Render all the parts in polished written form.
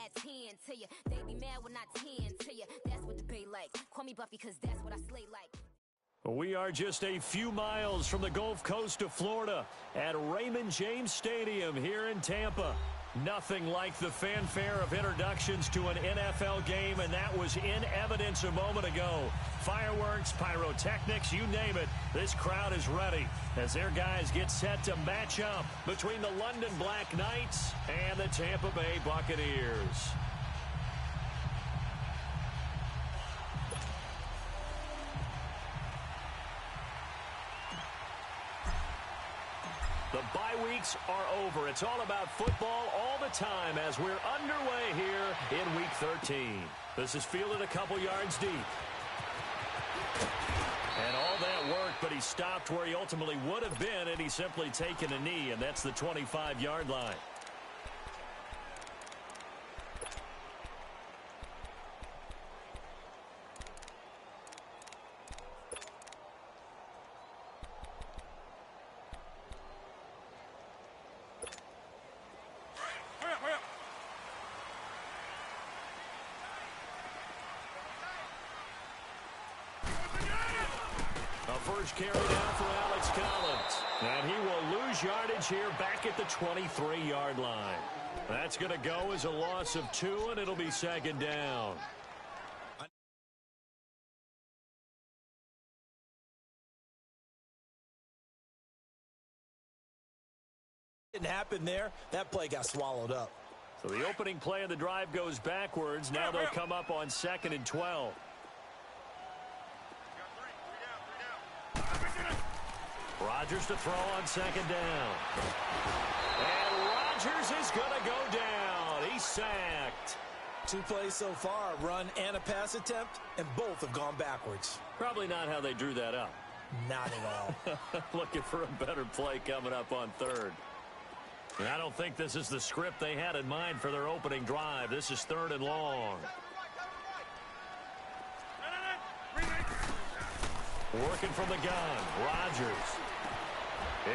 add 10 to you. They be mad when I 10 to you. That's what debate like. Call me Buffy because that's what I slay like. We are just a few miles from the Gulf Coast of Florida at Raymond James Stadium here in Tampa. Nothing like the fanfare of introductions to an NFL game, and that was in evidence a moment ago. Fireworks, pyrotechnics, you name it. This crowd is ready as their guys get set to match up between the London Black Knights and the Tampa Bay Buccaneers. The bye weeks are over. It's all about football all the time as we're underway here in Week 13. This is fielded a couple yards deep. And all that work, but he stopped where he ultimately would have been, and he's simply taken a knee, and that's the 25-yard line. First carry down for Alex Collins. And he will lose yardage here back at the 23-yard line. That's going to go as a loss of 2, and it'll be second down. Didn't happen there. That play got swallowed up. So the opening play of the drive goes backwards. Now they'll come up on 2nd and 12. Rodgers to throw on 2nd down. And Rodgers is going to go down. He's sacked. 2 plays so far, a run and a pass attempt, and both have gone backwards. Probably not how they drew that up. Not at all. Looking for a better play coming up on 3rd. And I don't think this is the script they had in mind for their opening drive. This is 3rd and long. Working from the gun, Rodgers.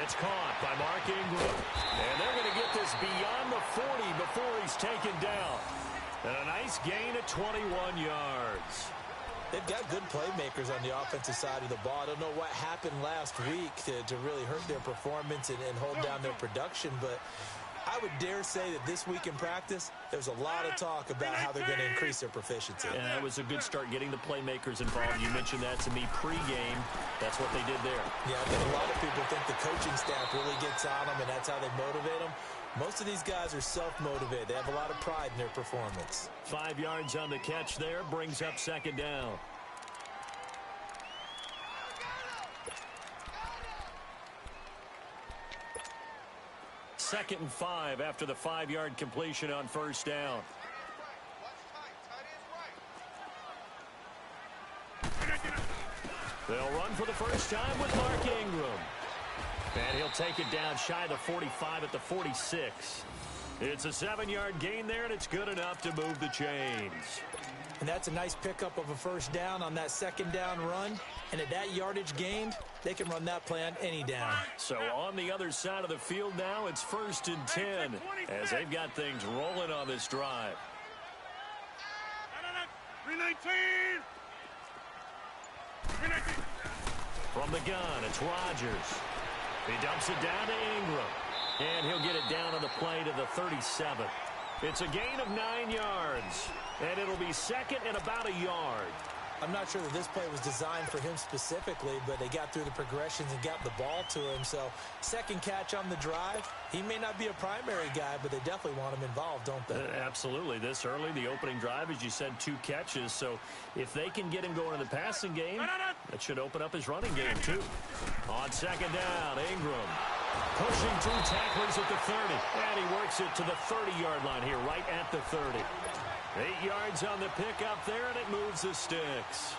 It's caught by Mark Ingram. And they're going to get this beyond the 40 before he's taken down. And a nice gain of 21 yards. They've got good playmakers on the offensive side of the ball. I don't know what happened last week to really hurt their performance and hold down their production, but I would dare say that this week in practice, there's a lot of talk about how they're going to increase their proficiency. And that was a good start getting the playmakers involved. You mentioned that to me pregame. That's what they did there. Yeah, I think a lot of people think the coaching staff really gets on them, and that's how they motivate them. Most of these guys are self-motivated. They have a lot of pride in their performance. 5 yards on the catch there, brings up 2nd down. Second and 5 after the 5-yard completion on 1st down. They'll run for the first time with Mark Ingram. And he'll take it down shy of the 45 at the 46. It's a 7-yard gain there, and it's good enough to move the chains. And that's a nice pickup of a first down on that 2nd down run. And at that yardage gained, they can run that play on any down. So on the other side of the field now, it's 1st and 10 as they've got things rolling on this drive. 319! From the gun, it's Rodgers. He dumps it down to Ingram. And he'll get it down on the play to the 37. It's a gain of 9 yards. And it'll be 2nd and about a yard. I'm not sure that this play was designed for him specifically, but they got through the progressions and got the ball to him. So, 2nd catch on the drive. He may not be a primary guy, but they definitely want him involved, don't they? Absolutely. This early, the opening drive, as you said, 2 catches. So, if they can get him going in the passing game, that should open up his running game, too. On 2nd down, Ingram pushing through tacklers at the 30. And he works it to the 30-yard line here, right at the 30. 8 yards on the pickup there, and it moves the sticks.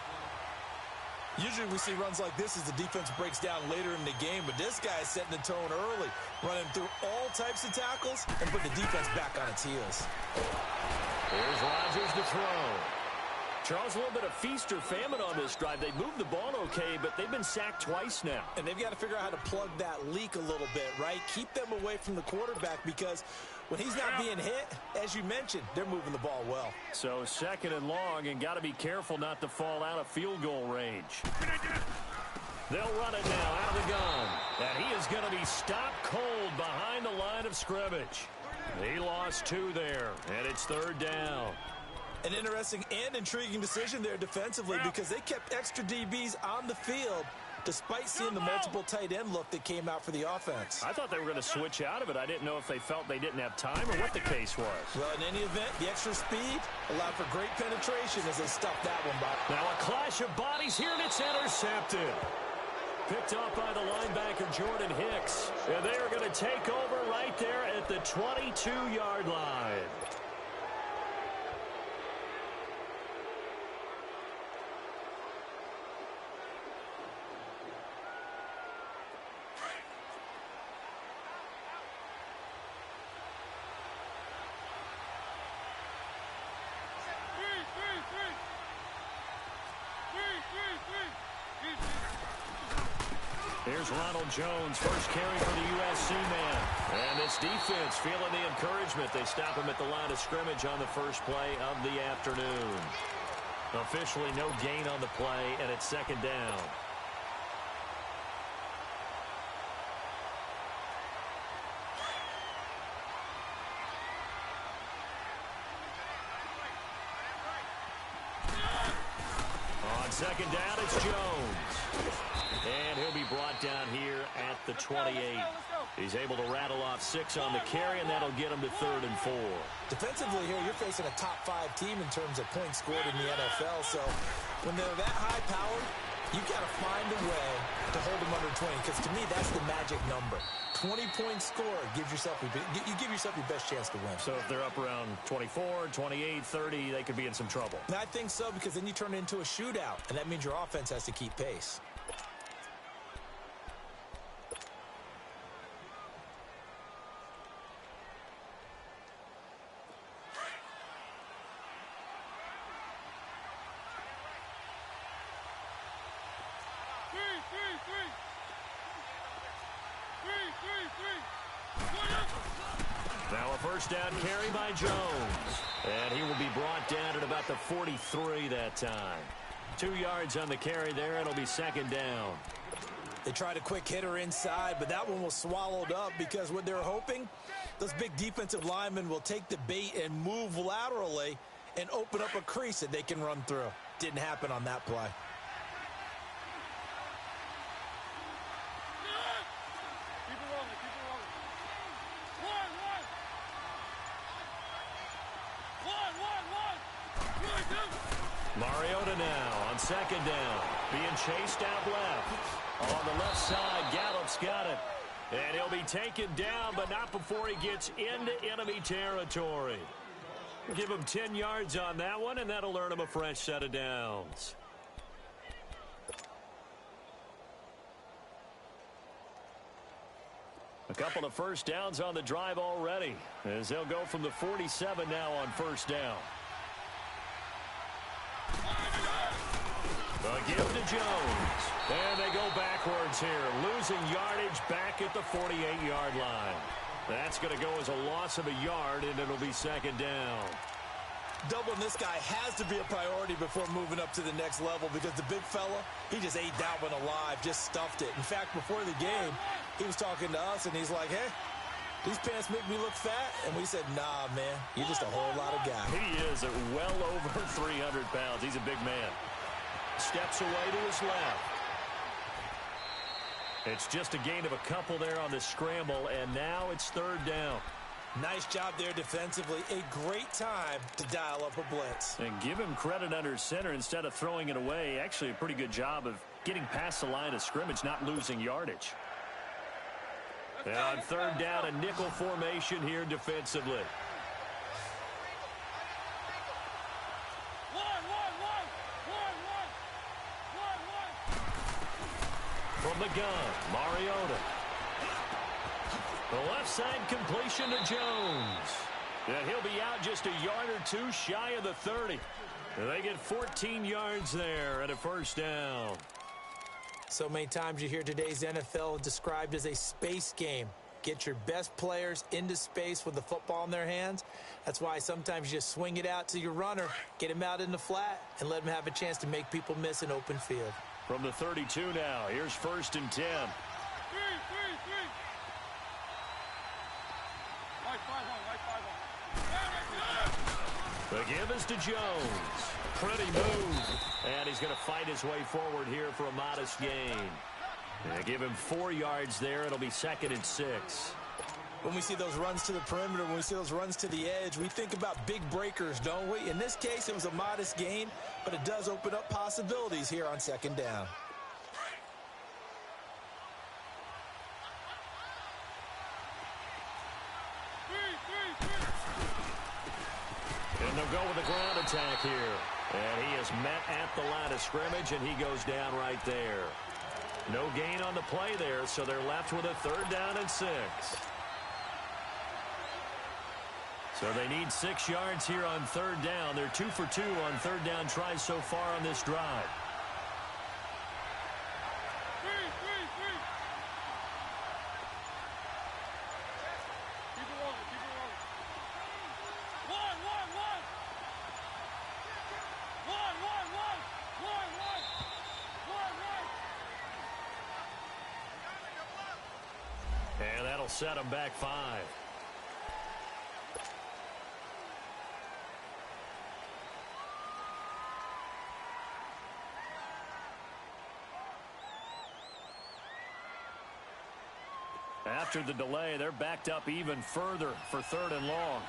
Usually we see runs like this as the defense breaks down later in the game, but this guy is setting the tone early, running through all types of tackles and put the defense back on its heels. Here's Rodgers to throw. Charles, a little bit of feast or famine on this drive. They moved the ball okay, but they've been sacked twice now. And they've got to figure out how to plug that leak a little bit, right? Keep them away from the quarterback because when he's not being hit, as you mentioned, they're moving the ball well. So 2nd and long, and got to be careful not to fall out of field goal range. They'll run it now out of the gun. And he is going to be stopped cold behind the line of scrimmage. He lost 2 there, and it's 3rd down. An interesting and intriguing decision there defensively because they kept extra DBs on the field despite seeing the multiple tight end look that came out for the offense. I thought they were going to switch out of it. I didn't know if they felt they didn't have time or what the case was. Well, in any event, the extra speed allowed for great penetration as they stuffed that one by. Now a clash of bodies here, and it's intercepted. Picked up by the linebacker, Jordan Hicks. And they are going to take over right there at the 22-yard line. Here's Ronald Jones, first carry for the USC man. And this defense feeling the encouragement. They stop him at the line of scrimmage on the first play of the afternoon. Officially no gain on the play, and it's 2nd down. On 2nd down, it's Jones. And he'll be brought down here at the 28. He's able to rattle off 6 on the carry, and that'll get him to 3rd and 4. Defensively here, you're facing a top-5 team in terms of points scored in the NFL. So when they're that high-powered, you've got to find a way to hold them under 20. Because to me, that's the magic number. 20-point score gives yourself you give yourself your best chance to win. So if they're up around 24, 28, 30, they could be in some trouble. And I think so, because then you turn it into a shootout, and that means your offense has to keep pace. Now a first down carry by Jones. And he will be brought down at about the 43 that time. 2 yards on the carry there. It'll be 2nd down. They tried a quick hitter inside, but that one was swallowed up because what they're hoping, those big defensive linemen will take the bait and move laterally and open up a crease that they can run through. Didn't happen on that play. Mariota now on 2nd down. Being chased out left. On the left side, Gallup's got it. And he'll be taken down, but not before he gets into enemy territory. Give him 10 yards on that one, and that'll earn him a fresh set of downs. A couple of first downs on the drive already, as they'll go from the 47 now on first down. A give to Jones. And they go backwards here, losing yardage back at the 48-yard line. That's going to go as a loss of a yard, and it'll be 2nd down. Doubling this guy has to be a priority before moving up to the next level because the big fella, he just ate that one alive, just stuffed it. In fact, before the game, he was talking to us, and he's like, hey, these pants make me look fat. And we said, nah, man, you're just a whole lot of guy. He is at well over 300 pounds. He's a big man. Steps away to his left. It's just a gain of a couple there on the scramble, and now it's 3rd down. Nice job there defensively. A great time to dial up a blitz. And give him credit under center instead of throwing it away. Actually, a pretty good job of getting past the line of scrimmage, not losing yardage. And on 3rd down, a nickel formation here defensively. From the gun, Mariota. The left side completion to Jones. And he'll be out just a yard or 2 shy of the 30. And they get 14 yards there at a first down. So many times you hear today's NFL described as a space game. Get your best players into space with the football in their hands. That's why sometimes you just swing it out to your runner, get him out in the flat, and let him have a chance to make people miss an open field. From the 32 now, here's 1st and 10. The give is to Jones. Pretty move. And he's going to fight his way forward here for a modest gain. They give him 4 yards there. It'll be 2nd and 6. When we see those runs to the perimeter, when we see those runs to the edge, we think about big breakers, don't we? In this case, it was a modest gain, but it does open up possibilities here on 2nd down. And they'll go with a ground attack here. And he is met at the line of scrimmage, and he goes down right there. No gain on the play there, so they're left with a 3rd down and 6. So they need 6 yards here on 3rd down. They're 2 for 2 on 3rd down tries so far on this drive. And that'll set them back 5. After the delay, they're backed up even further for 3rd and long.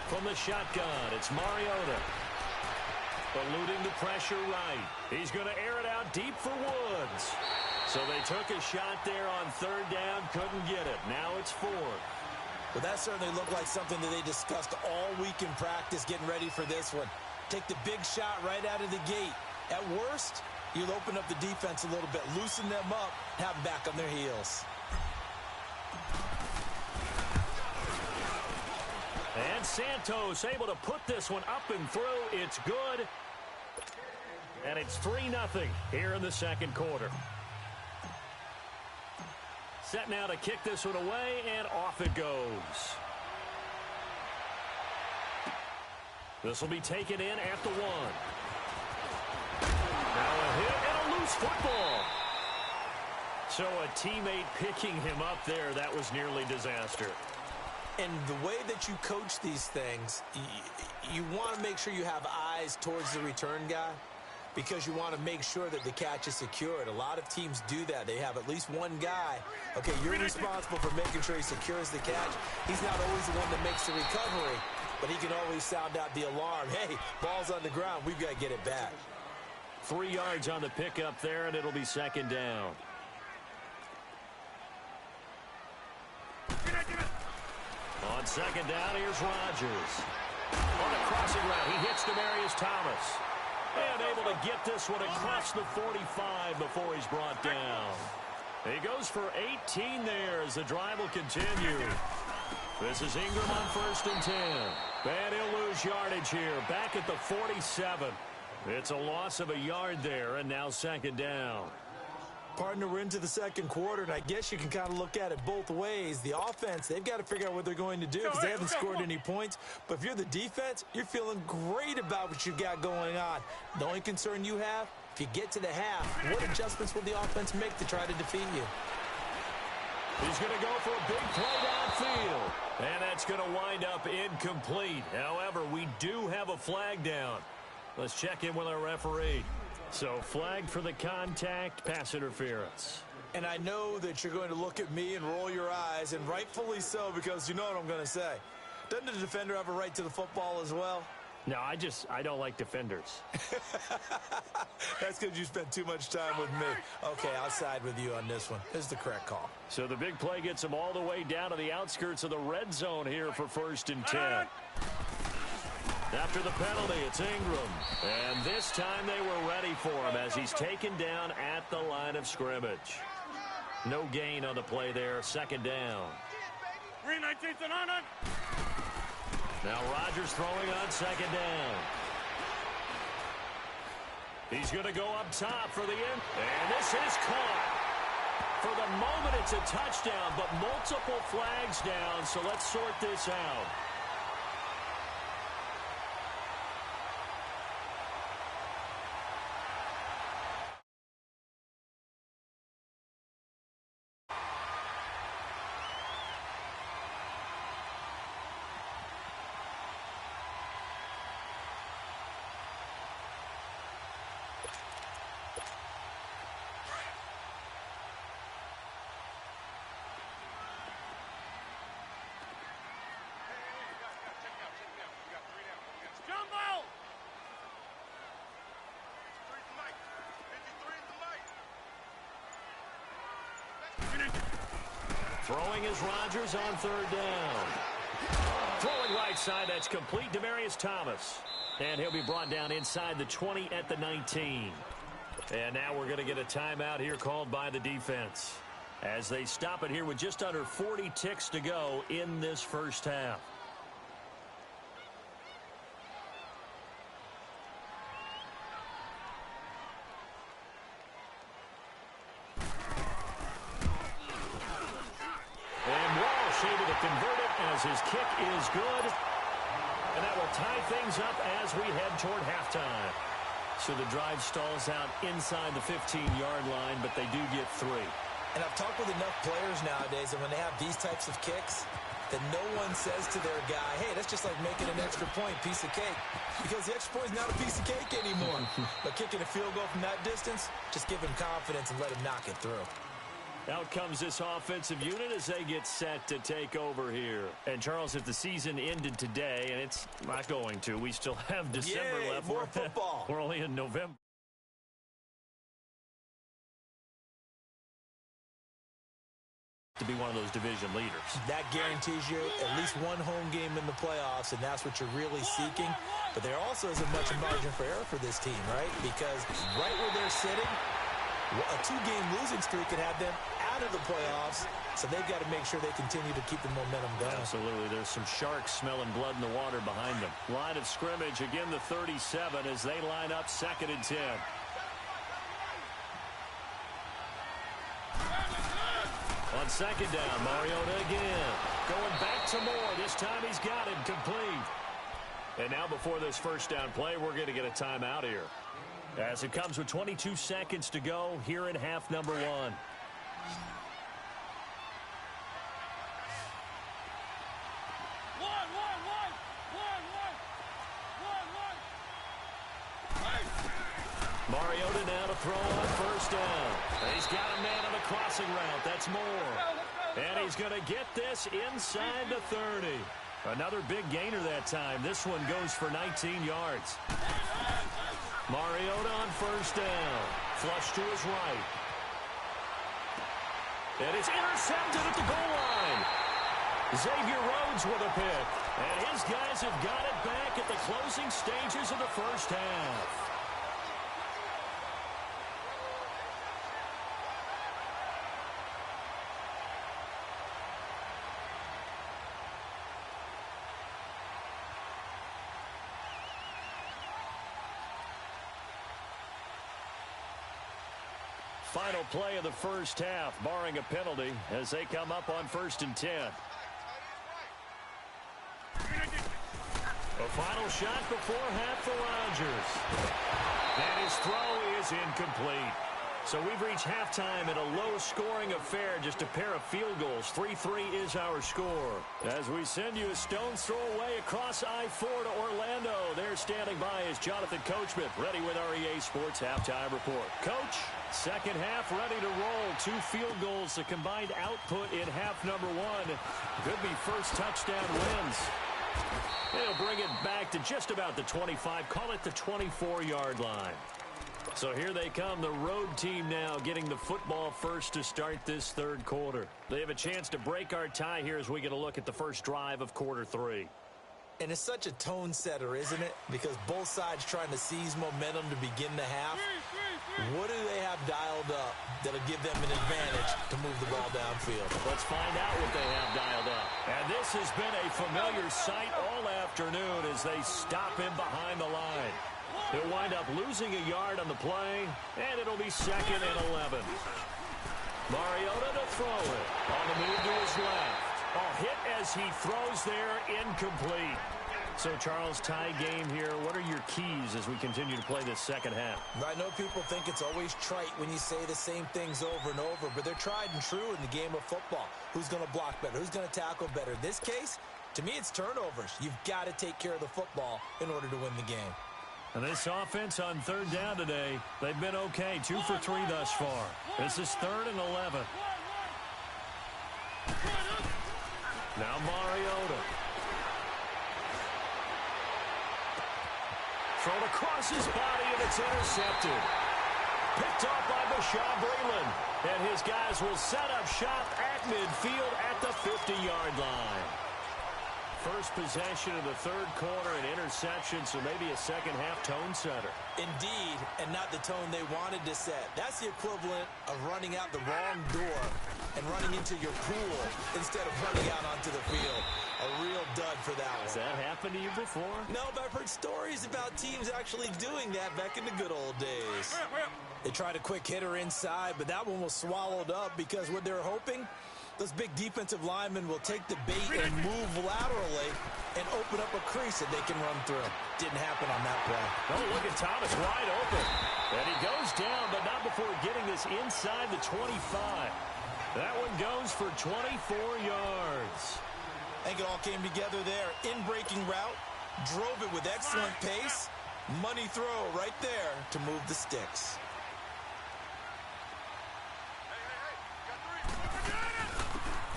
From the shotgun, it's Mariota. Eluding the pressure right. He's going to air it out deep for Woods. So they took a shot there on 3rd down, couldn't get it. Now it's 4th. Well, that certainly looked like something that they discussed all week in practice, getting ready for this one. Take the big shot right out of the gate. At worst, you'll open up the defense a little bit, loosen them up, have them back on their heels. And Santos able to put this one up and through. It's good. And it's 3-0 here in the 2nd quarter. Set now to kick this one away, and off it goes. This will be taken in at the 1. Now a hit and a loose football. So a teammate picking him up there, that was nearly disaster. And the way that you coach these things, you want to make sure you have eyes towards the return guy because you want to make sure that the catch is secured. A lot of teams do that. They have at least one guy. Okay, you're responsible for making sure he secures the catch. He's not always the one that makes the recovery, but he can always sound out the alarm. Hey, ball's on the ground. We've got to get it back. 3 yards on the pickup there, and it'll be 2nd down. On 2nd down, here's Rodgers. On a crossing route, he hits Demaryius Thomas. And able to get this one across the 45 before he's brought down. He goes for 18 there as the drive will continue. This is Ingram on 1st and 10. And he'll lose yardage here, back at the 47. It's a loss of a yard there, and now 2nd down. Partner, we're into the 2nd quarter, and I guess you can kind of look at it both ways. The offense, they've got to figure out what they're going to do because they haven't scored any points. But if you're the defense, you're feeling great about what you've got going on. The only concern you have, if you get to the half, what adjustments will the offense make to try to defeat you? He's going to go for a big play downfield. And that's going to wind up incomplete. However, we do have a flag down. Let's check in with our referee. So flagged for the contact, pass interference. And I know that you're going to look at me and roll your eyes, and rightfully so, because you know what I'm going to say. Doesn't the defender have a right to the football as well? No, I don't like defenders. That's because you spent too much time with me. Okay, I'll side with you on this one. This is the correct call. So the big play gets him all the way down to the outskirts of the red zone here for 1st and 10. After the penalty, it's Ingram. And this time they were ready for him as he's taken down at the line of scrimmage. No gain on the play there, 2nd down. Now Rodgers throwing on 2nd down. He's going to go up top for the end. And this is caught. For the moment, it's a touchdown, but multiple flags down, so let's sort this out. Throwing is Rodgers on third down. Throwing right side, that's complete. Demaryius Thomas. And he'll be brought down inside the 20 at the 19. And now we're going to get a timeout here called by the defense, as they stop it here with just under 40 ticks to go in this first half. Able to convert it as his kick is good. And that will tie things up as we head toward halftime. So the drive stalls out inside the 15-yard line, but they do get 3. And I've talked with enough players nowadays that when they have these types of kicks, that no one says to their guy, hey, that's just like making an extra point, piece of cake. Because the extra point is not a piece of cake anymore. But kicking a field goal from that distance, just give him confidence and let him knock it through. Out comes this offensive unit as they get set to take over here. And, Charles, if the season ended today, and it's not going to, we still have December left. More football. We're only in November. To be one of those division leaders. That guarantees you at least one home game in the playoffs, and that's what you're really seeking. But there also isn't much margin for error for this team, right? Because right where they're sitting, a 2-game losing streak could have them out of the playoffs, so they've got to make sure they continue to keep the momentum going. Absolutely. There's some sharks smelling blood in the water behind them. Line of scrimmage, again the 37 as they line up 2nd and 10. On 2nd down, Mariota again. Going back to Moore. This time he's got it complete. And now before this first down play, we're going to get a timeout here, as it comes with 22 seconds to go here in half number 1. Mariota now to throw on first down. He's got a man on a crossing route. That's Moore. And he's going to get this inside the 30. Another big gainer that time. This one goes for 19 yards. Mariota on first down. Flush to his right. And it's intercepted at the goal line. Xavier Rhodes with a pick. And his guys have got it back at the closing stages of the first half. Final play of the first half, barring a penalty, as they come up on 1st and 10. A final shot before half for Rodgers. And his throw is incomplete. So we've reached halftime in a low-scoring affair, just a pair of field goals. 3-3 is our score. As we send you a stone's throw away across I-4 to Orlando. There standing by is Jonathan Coachman, ready with our EA Sports Halftime Report. Coach, second half ready to roll. 2 field goals, the combined output in half number 1. Could be first touchdown wins. They'll bring it back to just about the 25, call it the 24-yard line. So here they come, the road team now getting the football first to start this third quarter. They have a chance to break our tie here as we get a look at the first drive of quarter 3. And it's such a tone setter, isn't it? Because both sides trying to seize momentum to begin the half. What do they have dialed up that'll give them an advantage to move the ball downfield? Let's find out what they have dialed up. And this has been a familiar sight all afternoon as they stop him behind the line. He'll wind up losing a yard on the play, and it'll be 2nd and 11. Mariota to throw it. On the move to his left. Hit as he throws there, incomplete. So, Charles, tie game here. What are your keys as we continue to play this second half? I know people think it's always trite when you say the same things over and over, but they're tried and true in the game of football. Who's going to block better? Who's going to tackle better? In this case, to me, it's turnovers. You've got to take care of the football in order to win the game. And this offense on 3rd down today, they've been okay. 2 for 3 thus far. This is 3rd and 11. Now Mariota. Thrown across his body, and it's intercepted. Picked off by Bashaw Breeland. And his guys will set up shop at midfield at the 50-yard line. First possession of the 3rd quarter, an interception, so maybe a second-half tone setter. Indeed, and not the tone they wanted to set. That's the equivalent of running out the wrong door and running into your pool instead of running out onto the field. A real dud for that one. Has that happened to you before? No, but I've heard stories about teams actually doing that back in the good old days. They tried a quick hitter inside, but that one was swallowed up because what they were hoping, those big defensive linemen will take the bait and move laterally and open up a crease that they can run through. Didn't happen on that play. Oh, look at Thomas wide open. And he goes down, but not before getting this inside the 25. That one goes for 24 yards. I think it all came together there. In-breaking route, drove it with excellent pace. Money throw right there to move the sticks.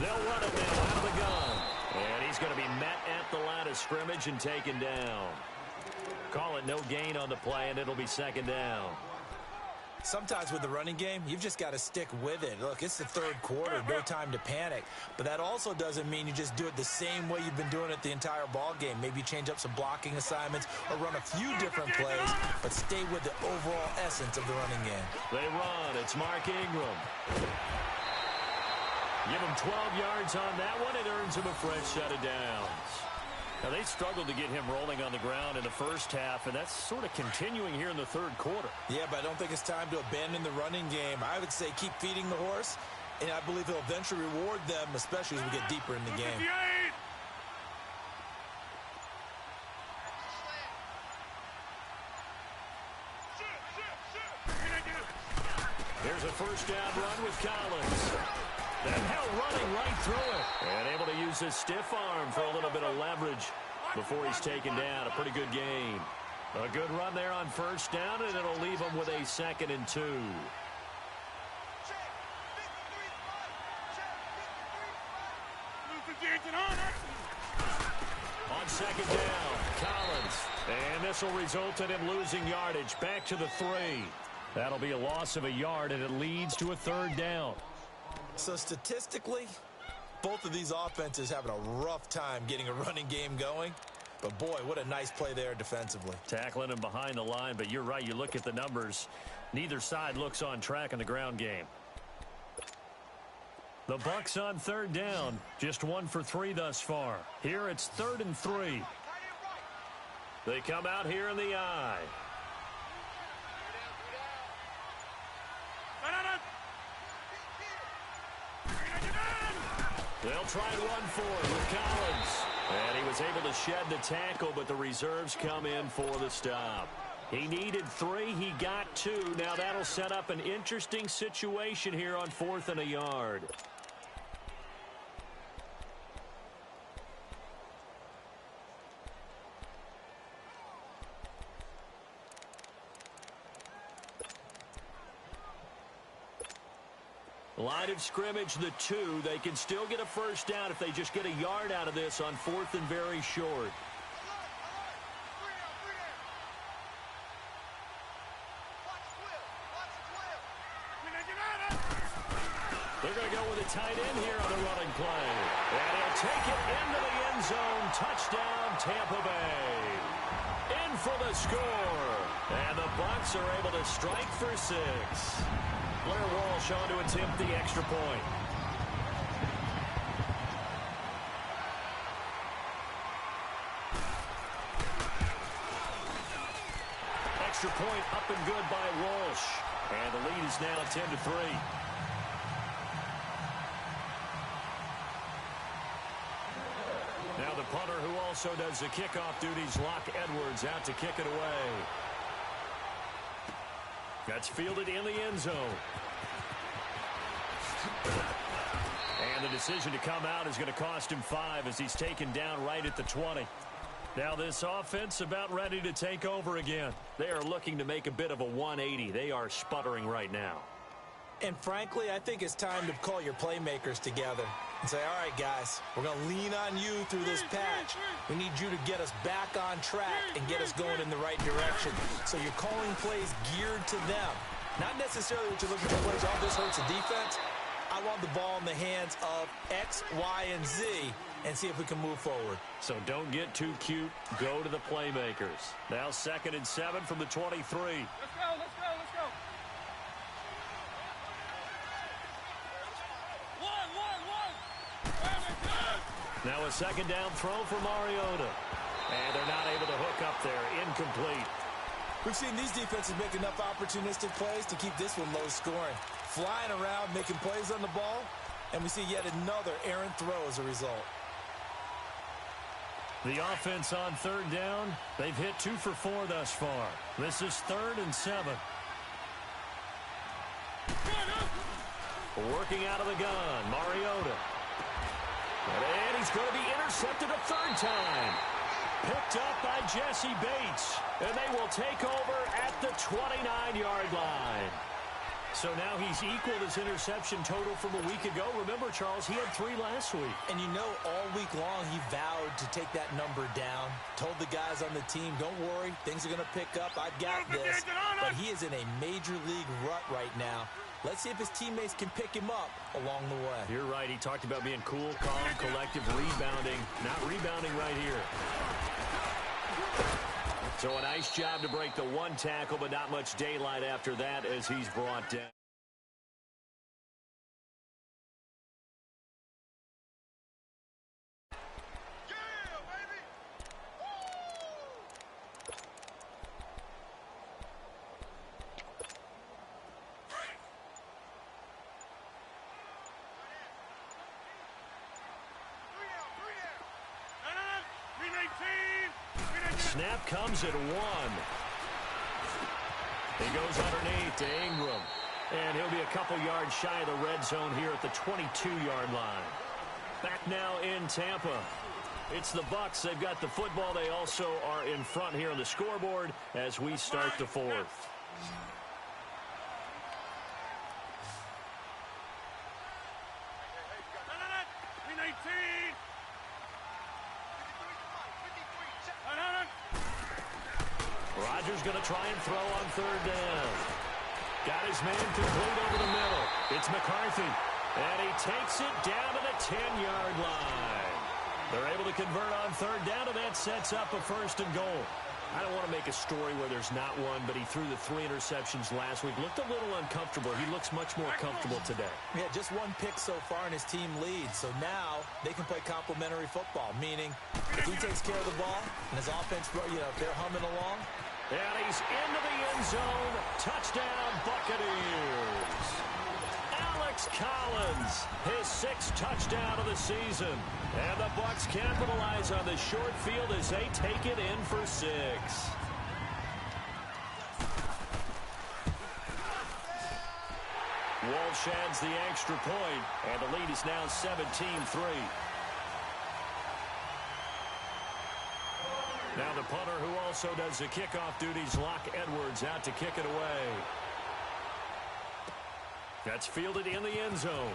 They'll run it now out of the gun. And he's going to be met at the line of scrimmage and taken down. Call it no gain on the play, and it'll be 2nd down. Sometimes with the running game, you've just got to stick with it. Look, it's the 3rd quarter, no time to panic. But that also doesn't mean you just do it the same way you've been doing it the entire ball game. Maybe change up some blocking assignments or run a few different plays, but stay with the overall essence of the running game. They run. It's Mark Ingram. Give him 12 yards on that one. It earns him a fresh set of downs. Now, they struggled to get him rolling on the ground in the first half, and that's sort of continuing here in the 3rd quarter. Yeah, but I don't think it's time to abandon the running game. I would say keep feeding the horse, and I believe he'll eventually reward them, especially as we get deeper in the game. Here's a 1st down run with Collins. That hell running right through it. And able to use his stiff arm for a little bit of leverage before he's taken down. A pretty good game. A good run there on 1st down, and it'll leave him with a 2nd and 2. On 2nd down, Collins. And this will result in him losing yardage. Back to the 3. That'll be a loss of a yard, and it leads to a 3rd down. So statistically, both of these offenses having a rough time getting a running game going. But boy, what a nice play there defensively. Tackling him behind the line, but you're right. You look at the numbers. Neither side looks on track in the ground game. The Bucs on 3rd down. Just 1 for 3 thus far. Here it's 3rd and 3. They come out here in the I. They'll try and run for it with Collins. And he was able to shed the tackle, but the reserves come in for the stop. He needed 3. He got 2. Now that'll set up an interesting situation here on 4th and a yard. Line of scrimmage, the 2. They can still get a 1st down if they just get a yard out of this on 4th and very short. They're going to go with a tight end here on the running play. And he'll take it into the end zone. Touchdown, Tampa Bay. In for the score. And the Bucs are able to strike for 6. Blair Walsh on to attempt the extra point. extra point up and good by Walsh. And the lead is now 10-3. Now the punter, who also does the kickoff duties, Locke Edwards, out to kick it away. That's fielded in the end zone. And the decision to come out is going to cost him 5 as he's taken down right at the 20. Now this offense about ready to take over again. They are looking to make a bit of a 180. They are sputtering right now. And frankly, I think it's time to call your playmakers together and say, all right, guys, we're going to lean on you through this patch. We need you to get us back on track and get us going in the right direction. So you're calling plays geared to them. Not necessarily what you're looking for plays, oh, this hurts the defense. I want the ball in the hands of X, Y, and Z and see if we can move forward. So don't get too cute. Go to the playmakers. Now 2nd and 7 from the 23. Let's go, let's go, let's go. Now a 2nd down throw for Mariota. And they're not able to hook up there. Incomplete. We've seen these defenses make enough opportunistic plays to keep this one low scoring. Flying around, making plays on the ball, and we see yet another errant throw as a result. The offense on 3rd down, they've hit 2 for 4 thus far. This is 3rd and 7. Working out of the gun, Mariota. And he's going to be intercepted a 3rd time. Picked up by Jesse Bates. And they will take over at the 29-yard line. So now he's equaled his interception total from a week ago. Remember, Charles, he had 3 last week. And you know, all week long he vowed to take that number down. Told the guys on the team, don't worry, things are going to pick up. I've got this. But he is in a major league rut right now. Let's see if his teammates can pick him up along the way. You're right. He talked about being cool, calm, collective, rebounding. Not rebounding right here. So a nice job to break the 1 tackle, but not much daylight after that as he's brought down. Snap comes at 1. He goes underneath to Ingram. And he'll be a couple yards shy of the red zone here at the 22-yard line. Back now in Tampa. It's the Bucs. They've got the football. They also are in front here on the scoreboard as we start the 4th. Rodgers going to try and throw on 3rd down. Got his man complete over the middle. It's McCarthy. And he takes it down to the 10-yard line. They're able to convert on 3rd down, and that sets up a 1st and goal. I don't want to make a story where there's not one, but he threw the 3 interceptions last week. Looked a little uncomfortable. He looks much more comfortable today. Yeah, just 1 pick so far, and his team leads. So now they can play complementary football, meaning if he takes care of the ball and his offense, if they're humming along. And he's into the end zone. Touchdown, Buccaneers. Alex Collins, his 6th touchdown of the season. And the Bucs capitalize on the short field as they take it in for 6. Walsh adds the extra point, and the lead is now 17-3. Now the punter, who also does the kickoff duties, Locke Edwards, out to kick it away. That's fielded in the end zone.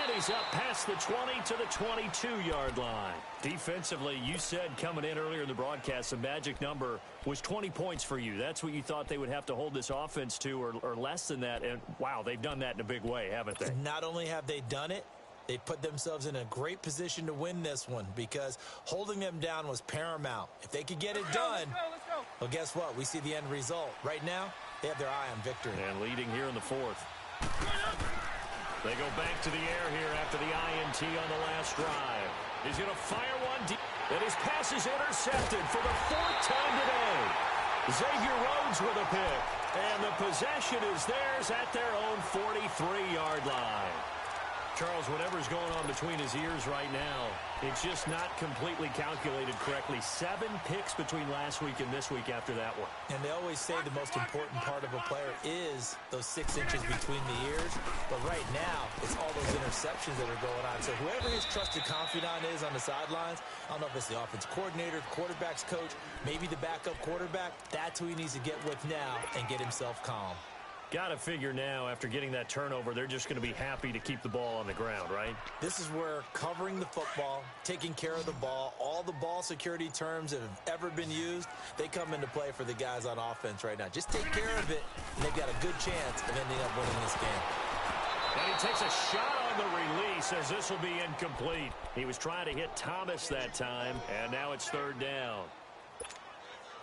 And he's up past the 20 to the 22-yard line. Defensively, you said coming in earlier in the broadcast, the magic number was 20 points for you. That's what you thought they would have to hold this offense to, or less than that. And, wow, they've done that in a big way, haven't they? Not only have they done it, they put themselves in a great position to win this one because holding them down was paramount. If they could get it done, let's go. Well, guess what? We see the end result. Right now, they have their eye on victory. And leading here in the 4th. They go back to the air here after the INT on the last drive. He's going to fire one deep. And his pass is intercepted for the 4th time today. Xavier Rhodes with a pick. And the possession is theirs at their own 43-yard line. Charles, whatever's going on between his ears right now, it's just not completely calculated correctly. 7 picks between last week and this week after that one. And they always say the most important part of a player is those 6 inches between the ears. But right now, it's all those interceptions that are going on. So whoever his trusted confidant is on the sidelines, I don't know if it's the offense coordinator, the quarterback's coach, maybe the backup quarterback, that's who he needs to get with now and get himself calm. Got to figure now, after getting that turnover, they're just going to be happy to keep the ball on the ground, right? This is where covering the football, taking care of the ball, all the ball security terms that have ever been used, they come into play for the guys on offense right now. Just take care of it, and they've got a good chance of ending up winning this game. And he takes a shot on the release as this will be incomplete. He was trying to hit Thomas that time, and now it's 3rd down.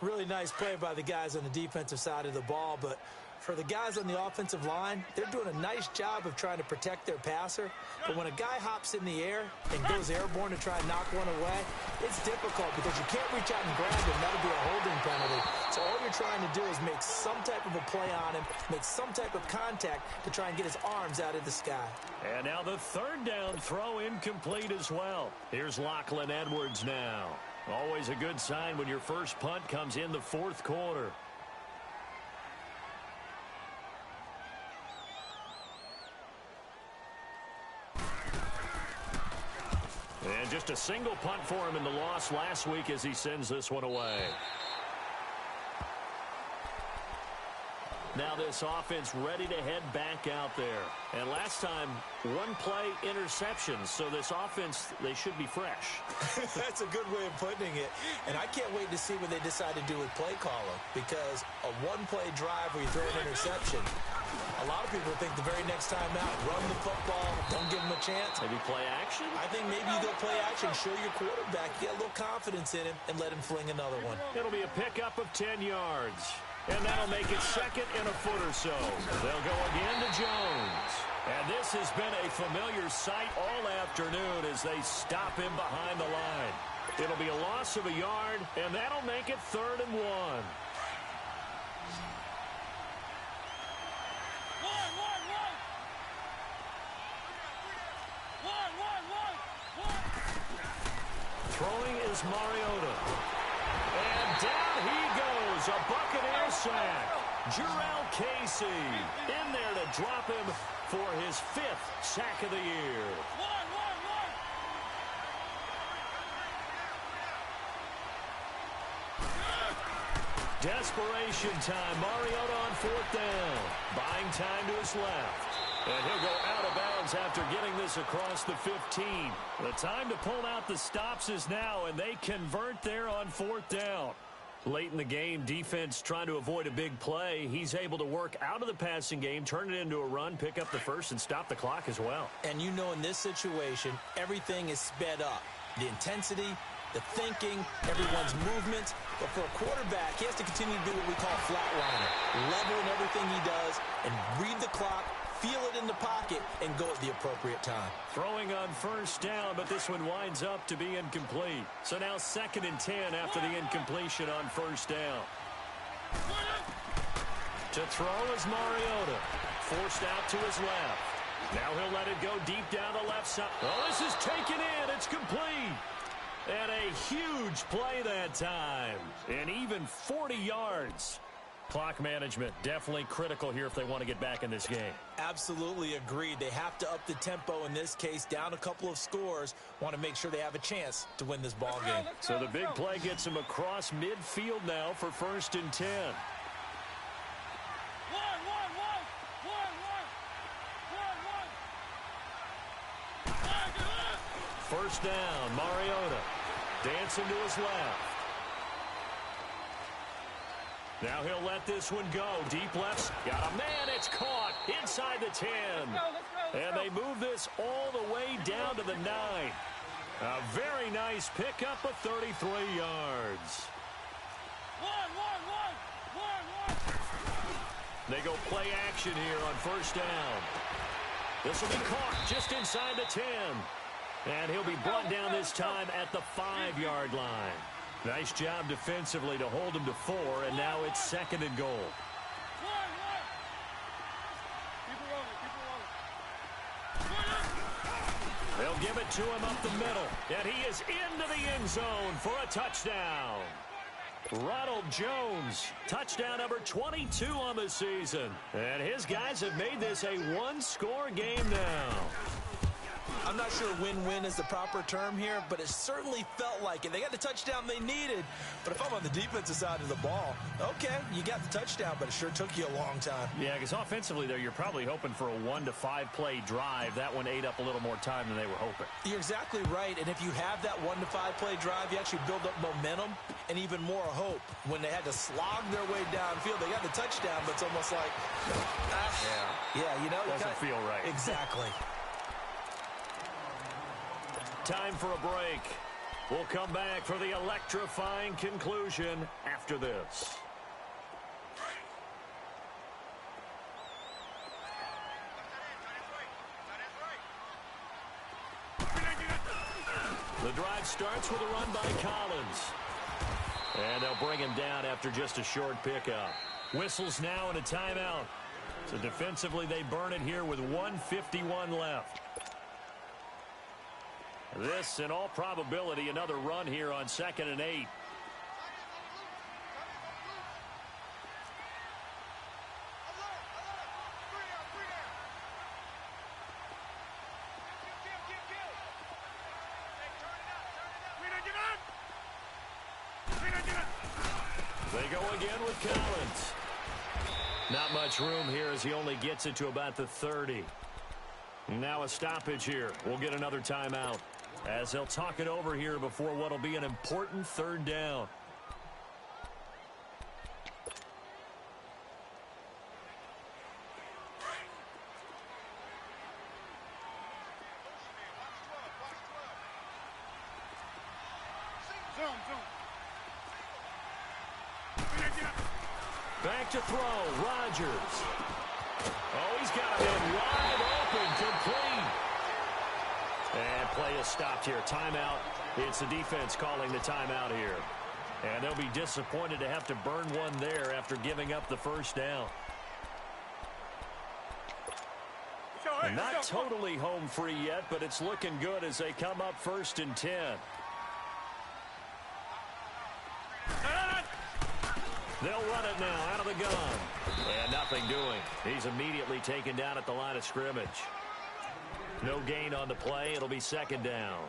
Really nice play by the guys on the defensive side of the ball, but for the guys on the offensive line, they're doing a nice job of trying to protect their passer. But when a guy hops in the air and goes airborne to try and knock one away, it's difficult because you can't reach out and grab him. That'll be a holding penalty. So all you're trying to do is make some type of a play on him, make some type of contact to try and get his arms out of the sky. And now the 3rd down throw incomplete as well. Here's Lachlan Edwards now. Always a good sign when your first punt comes in the 4th quarter. And just a single punt for him in the loss last week as he sends this one away. Now this offense ready to head back out there. And last time, 1-play interceptions. So this offense, they should be fresh. That's a good way of putting it. And I can't wait to see what they decide to do with play calling. Because a 1-play drive where you throw an interception, a lot of people think the very next time out, run the football, don't give him a chance. Maybe play action? I think maybe you go play action, show your quarterback, get a little confidence in him, and let him fling another one. It'll be a pickup of 10 yards. And that'll make it 2nd and a foot or so. They'll go again to Jones. And this has been a familiar sight all afternoon as they stop him behind the line. It'll be a loss of a yard, and that'll make it 3rd and 1. Throwing is Mariota. And down he goes. A Buccaneer sack. Jurrell Casey in there to drop him for his 5th sack of the year. Desperation time. Mariota on 4th down. Buying time to his left. And he'll go out of bounds after getting this across the 15. The time to pull out the stops is now, and they convert there on 4th down. Late in the game, defense trying to avoid a big play. He's able to work out of the passing game, turn it into a run, pick up the first, and stop the clock as well. And you know in this situation, everything is sped up. The intensity, the thinking, everyone's movement. But for a quarterback, he has to continue to do what we call flatliner. Level in everything he does and read the clock, feel it in the pocket, and go at the appropriate time. Throwing on 1st down, but this one winds up to be incomplete. So now 2nd and 10 after the incompletion on 1st down. To throw is Mariota. Forced out to his left. Now he'll let it go deep down the left side. Oh, this is taken in. It's complete. And a huge play that time. And even 40 yards. Clock management definitely critical here if they want to get back in this game. Absolutely agreed. They have to up the tempo in this case, down a couple of scores. Want to make sure they have a chance to win this ball game. So the big play gets him across midfield now for 1st and 10. First down, Mariota. Dancing to his left. Now he'll let this one go. Deep left. Got a man. It's caught inside the 10. And they move this all the way down to the 9. A very nice pickup of 33 yards. They go play action here on 1st down. This will be caught just inside the 10. And he'll be brought down this time at the 5-yard line. Nice job defensively to hold him to 4, and now it's 2nd and goal. They'll give it to him up the middle, and he is into the end zone for a touchdown. Ronald Jones, touchdown number 22 on the season. And his guys have made this a one-score game now. I'm not sure win-win is the proper term here, but it certainly felt like it. They got the touchdown they needed, but if I'm on the defensive side of the ball, okay, you got the touchdown, but it sure took you a long time. Yeah, because offensively, though, you're probably hoping for a 1 to 5 play drive. That one ate up a little more time than they were hoping. You're exactly right, and if you have that 1 to 5 play drive, you actually build up momentum and even more hope. When they had to slog their way downfield, they got the touchdown, but it's almost like, yeah, you know. Doesn't feel right. Exactly. Time for a break. We'll come back for the electrifying conclusion after this. The drive starts with a run by Collins. And they'll bring him down after just a short pickup. Whistles now and a timeout. So defensively, they burn it here with 1:51 left. This, in all probability, another run here on 2nd and 8. They go again with Collins. Not much room here as he only gets it to about the 30. Now a stoppage here. We'll get another timeout as they'll talk it over here before what will be an important 3rd down. Back to throw, Rodgers. Oh, he's got him wide open, complete. And play is stopped here. Timeout. It's the defense calling the timeout here. And they'll be disappointed to have to burn one there after giving up the 1st down. And not totally home free yet, but it's looking good as they come up 1st and 10. They'll run it now out of the gun. And nothing doing. He's immediately taken down at the line of scrimmage. No gain on the play. It'll be 2nd down.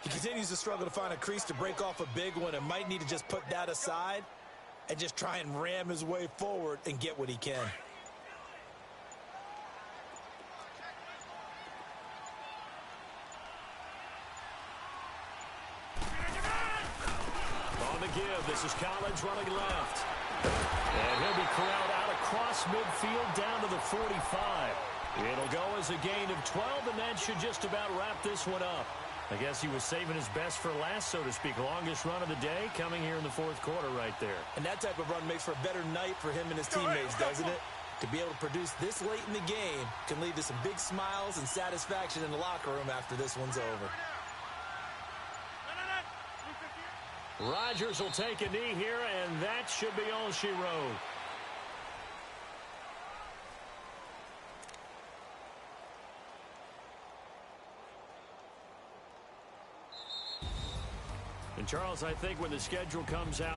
He continues to struggle to find a crease to break off a big one and might need to just put that aside and just try and ram his way forward and get what he can. On the give, this is Collins running left. And he'll be corralled out across midfield down to the 45. It'll go as a gain of 12, and that should just about wrap this one up. I guess he was saving his best for last, so to speak. Longest run of the day coming here in the 4th quarter right there. And that type of run makes for a better night for him and his teammates, doesn't it? To be able to produce this late in the game can lead to some big smiles and satisfaction in the locker room after this one's over. Rodgers will take a knee here, and that should be all she wrote. And Charles, I think when the schedule comes out,